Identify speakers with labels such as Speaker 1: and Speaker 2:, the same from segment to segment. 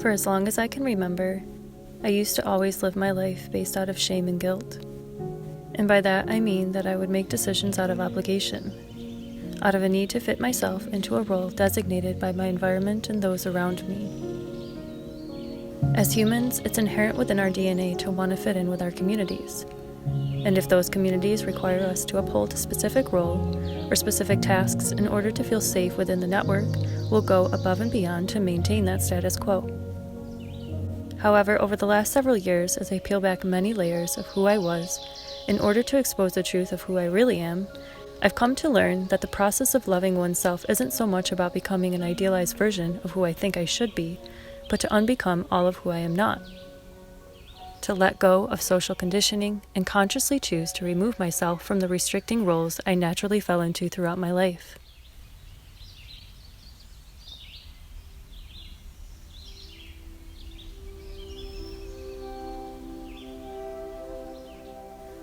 Speaker 1: For as long as I can remember, I used to always live my life based out of shame and guilt. And by that I mean that I would make decisions out of obligation, out of a need to fit myself into a role designated by my environment and those around me. As humans, it's inherent within our DNA to want to fit in with our communities. And if those communities require us to uphold a specific role or specific tasks in order to feel safe within the network, we'll go above and beyond to maintain that status quo. However, over the last several years, as I peel back many layers of who I was, in order to expose the truth of who I really am, I've come to learn that the process of loving oneself isn't so much about becoming an idealized version of who I think I should be, but to unbecome all of who I am not. To let go of social conditioning and consciously choose to remove myself from the restricting roles I naturally fell into throughout my life.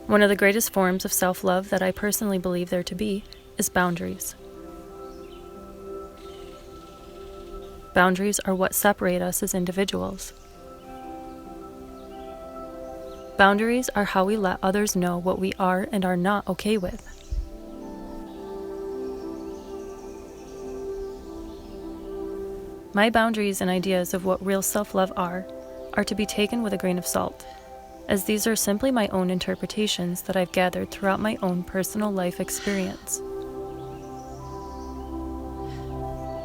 Speaker 1: One of the greatest forms of self-love that I personally believe there to be is boundaries. Boundaries are what separate us as individuals. Boundaries are how we let others know what we are and are not okay with. My boundaries and ideas of what real self-love are to be taken with a grain of salt, as these are simply my own interpretations that I've gathered throughout my own personal life experience.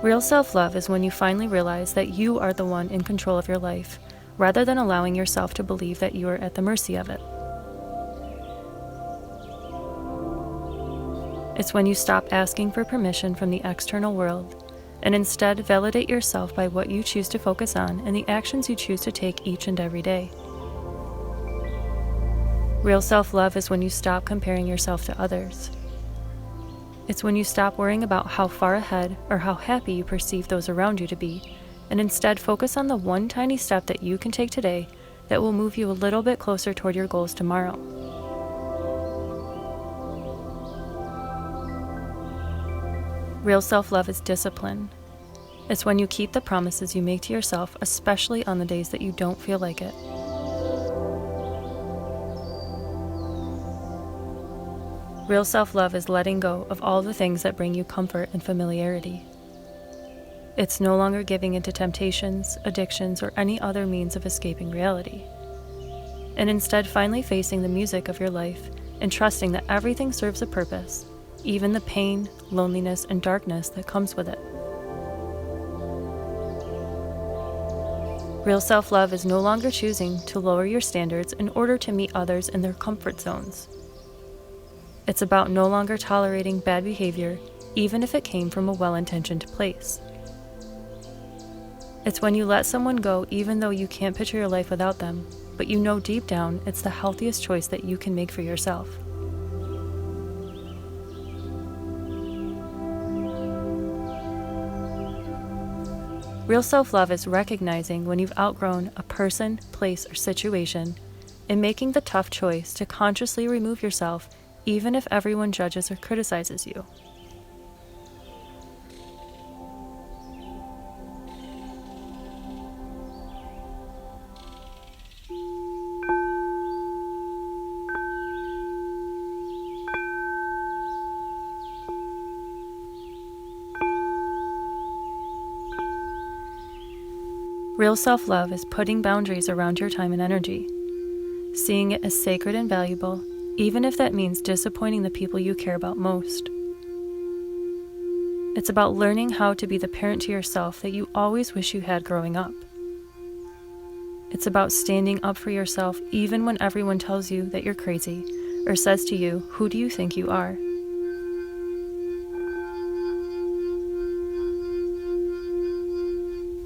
Speaker 1: Real self-love is when you finally realize that you are the one in control of your life, rather than allowing yourself to believe that you are at the mercy of it. It's when you stop asking for permission from the external world, and instead validate yourself by what you choose to focus on and the actions you choose to take each and every day. Real self-love is when you stop comparing yourself to others. It's when you stop worrying about how far ahead or how happy you perceive those around you to be, and instead focus on the one tiny step that you can take today that will move you a little bit closer toward your goals tomorrow. Real self-love is discipline. It's when you keep the promises you make to yourself, especially on the days that you don't feel like it. Real self-love is letting go of all the things that bring you comfort and familiarity. It's no longer giving into temptations, addictions, or any other means of escaping reality, and instead finally facing the music of your life and trusting that everything serves a purpose, even the pain, loneliness, and darkness that comes with it. Real self-love is no longer choosing to lower your standards in order to meet others in their comfort zones. It's about no longer tolerating bad behavior, even if it came from a well-intentioned place. It's when you let someone go even though you can't picture your life without them, but you know deep down it's the healthiest choice that you can make for yourself. Real self-love is recognizing when you've outgrown a person, place, or situation, and making the tough choice to consciously remove yourself even if everyone judges or criticizes you. Real self-love is putting boundaries around your time and energy, seeing it as sacred and valuable, even if that means disappointing the people you care about most. It's about learning how to be the parent to yourself that you always wish you had growing up. It's about standing up for yourself even when everyone tells you that you're crazy or says to you, "Who do you think you are?"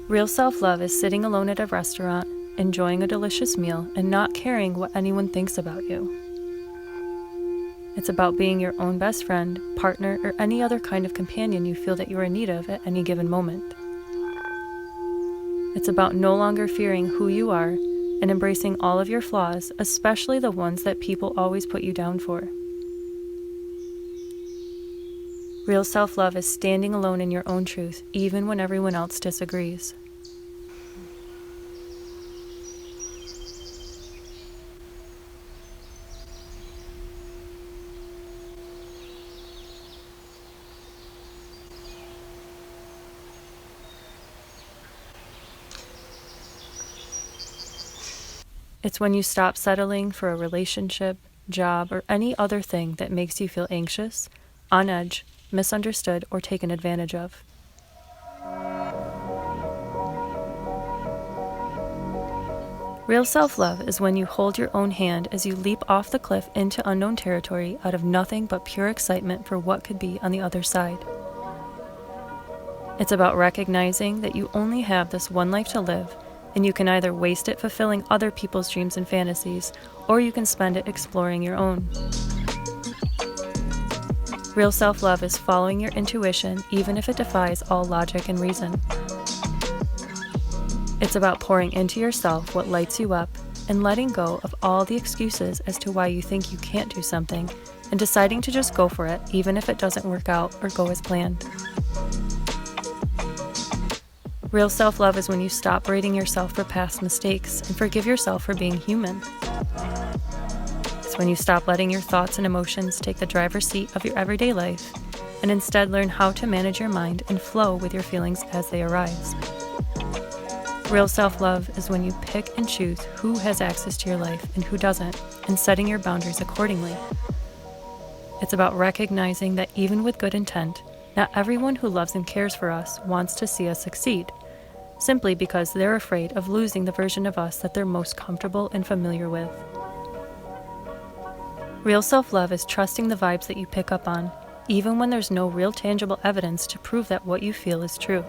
Speaker 1: Real self-love is sitting alone at a restaurant, enjoying a delicious meal, and not caring what anyone thinks about you. It's about being your own best friend, partner, or any other kind of companion you feel that you are in need of at any given moment. It's about no longer fearing who you are and embracing all of your flaws, especially the ones that people always put you down for. Real self-love is standing alone in your own truth, even when everyone else disagrees. It's when you stop settling for a relationship, job, or any other thing that makes you feel anxious, on edge, misunderstood, or taken advantage of. Real self-love is when you hold your own hand as you leap off the cliff into unknown territory out of nothing but pure excitement for what could be on the other side. It's about recognizing that you only have this one life to live, and you can either waste it fulfilling other people's dreams and fantasies, or you can spend it exploring your own. Real self-love is following your intuition even if it defies all logic and reason. It's about pouring into yourself what lights you up and letting go of all the excuses as to why you think you can't do something and deciding to just go for it even if it doesn't work out or go as planned. Real self-love is when you stop berating yourself for past mistakes and forgive yourself for being human. It's when you stop letting your thoughts and emotions take the driver's seat of your everyday life and instead learn how to manage your mind and flow with your feelings as they arise. Real self-love is when you pick and choose who has access to your life and who doesn't, and setting your boundaries accordingly. It's about recognizing that even with good intent, not everyone who loves and cares for us wants to see us succeed, simply because they're afraid of losing the version of us that they're most comfortable and familiar with. Real self-love is trusting the vibes that you pick up on, even when there's no real tangible evidence to prove that what you feel is true.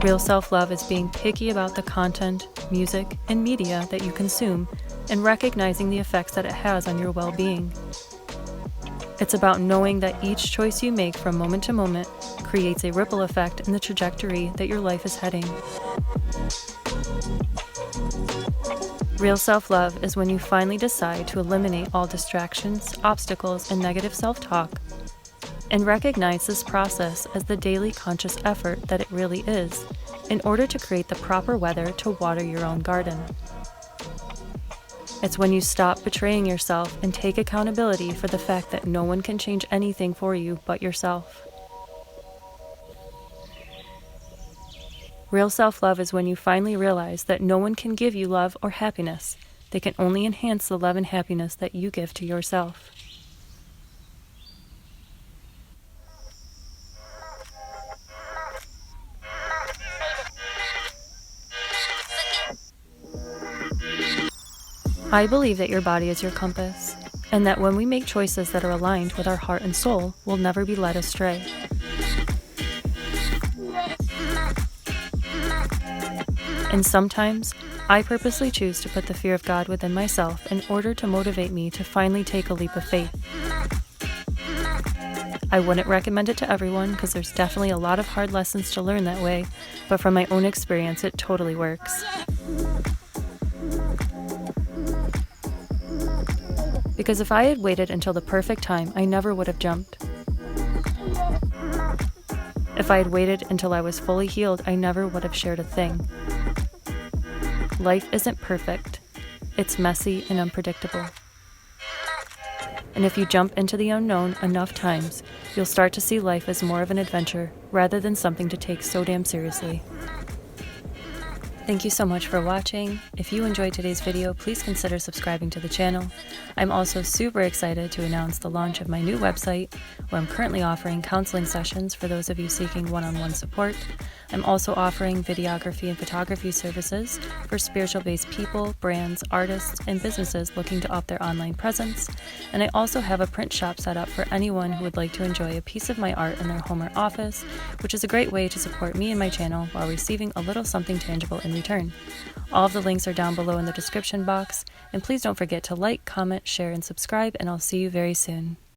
Speaker 1: Real self-love is being picky about the content, music, and media that you consume and recognizing the effects that it has on your well-being. It's about knowing that each choice you make from moment to moment creates a ripple effect in the trajectory that your life is heading. Real self-love is when you finally decide to eliminate all distractions, obstacles, and negative self-talk, and recognize this process as the daily conscious effort that it really is, in order to create the proper weather to water your own garden. It's when you stop betraying yourself and take accountability for the fact that no one can change anything for you but yourself. Real self-love is when you finally realize that no one can give you love or happiness. They can only enhance the love and happiness that you give to yourself. I believe that your body is your compass, and that when we make choices that are aligned with our heart and soul, we'll never be led astray. And sometimes, I purposely choose to put the fear of God within myself in order to motivate me to finally take a leap of faith. I wouldn't recommend it to everyone because there's definitely a lot of hard lessons to learn that way, but from my own experience, it totally works. Because if I had waited until the perfect time, I never would have jumped. If I had waited until I was fully healed, I never would have shared a thing. Life isn't perfect. It's messy and unpredictable. And if you jump into the unknown enough times, you'll start to see life as more of an adventure rather than something to take so damn seriously. Thank you so much for watching. If you enjoyed today's video, please consider subscribing to the channel. I'm also super excited to announce the launch of my new website, where I'm currently offering counseling sessions for those of you seeking one-on-one support. I'm also offering videography and photography services for spiritual-based people, brands, artists, and businesses looking to up their online presence. And I also have a print shop set up for anyone who would like to enjoy a piece of my art in their home or office, which is a great way to support me and my channel while receiving a little something tangible in return. All of the links are down below in the description box, and please don't forget to like, comment, share, and subscribe, and I'll see you very soon.